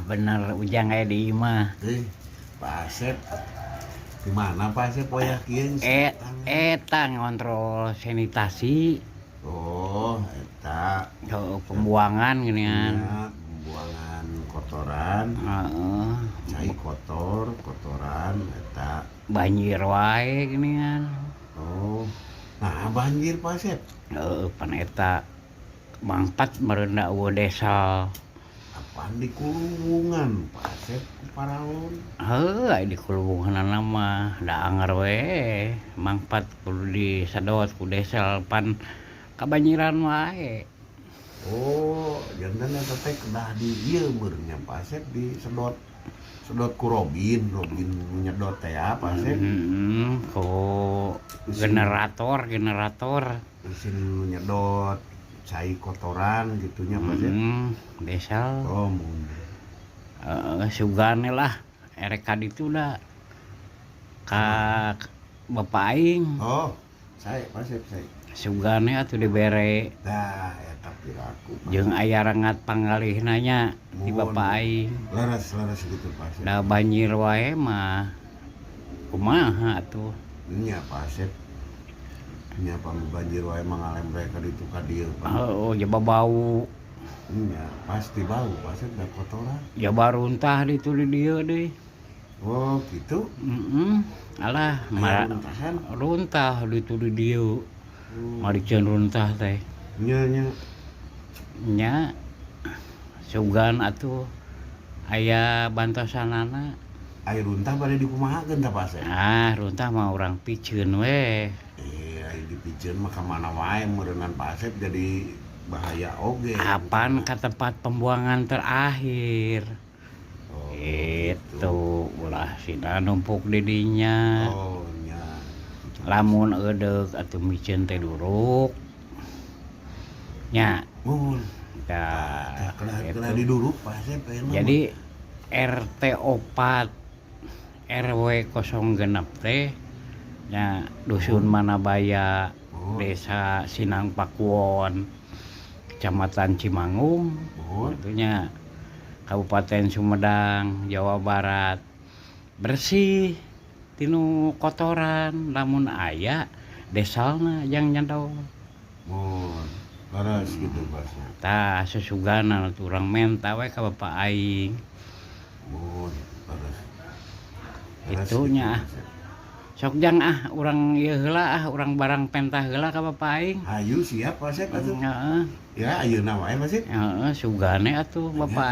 Bener ujang kayak di imah. Pak Asep, di mana Pak Asep poya kieu Eta ngontrol sanitasi. Oh, eta Pembuangan ginian. punya pembuangan kotoran, cai kotoran eta. Banjir wae ginian. Oh, nah banjir Pak Asep. Pan eta mangpat merendah desa. Apaan di kulungan Pak Asep ku Paraon? Di kulungan mah da anger we mangpat kudu disedot ku desa pan kabanjiran wae. Oh, jantan eta teh kedah di ieu beurnya Pak Asep disedot ku Robin nyedot teh Pak Asep. Ku generator Mesin nyedot cai kotoran gitunya Pak Asep. Desal. Oh, mun. Sugane lah ereka ditu da ka bapak aing. Oh, saya Pak Asep saya. Sugane atuh dibere. Dah eta piraku. Jeung aya rengat panggalihna nya di bapak aing. Laras gitu Pak Asep. Da banjir wae mah kumaha atuh. Nya Pak Asep. Nya banjir wae mangalem mereka ditu ka dieu Pak. Jaba bau. Nya pasti bau Pak Asep da kotoran. Jaba runtah ditu di dieu deui. Oh, gitu. Alah, runtah ditu di dieu. Marikeun runtah teh. Nya sugan atuh aya bantosanana. Aya runtah bade dikumahakeun tah Pak Asep? Runtah mah urang piceun we. Aya dipiceun mah ka mana wae meureunnan Pak Asep jadi bahaya oge. Kapan ka tempat pembuangan terakhir. Oh, itu ulah sina numpuk di dinya. Oh, nya. Lamun eudeuh atuh miceun teh duruk. Nya. Mun. Kena diduruk Pak Asep. Jadi RT 4 RW 06 teh nya dusun Manabaya, Desa Sinang Pakuwon, Kecamatan Cimangung, itunya Kabupaten Sumedang, Jawa Barat. Bersih tinu kotoran lamun aya desalna jang nyadol. Laras gitu Pak. Tah sesugana atuh urang menta we ka bapak aing. Laras. Itunya sok jang urang ieu heula urang barang pentah heula ka bapak aing. Hayu siap Pak Asep atuh. Heeh. Ya ayeuna wae Pak Asep. Heeh, sugane atuh bapak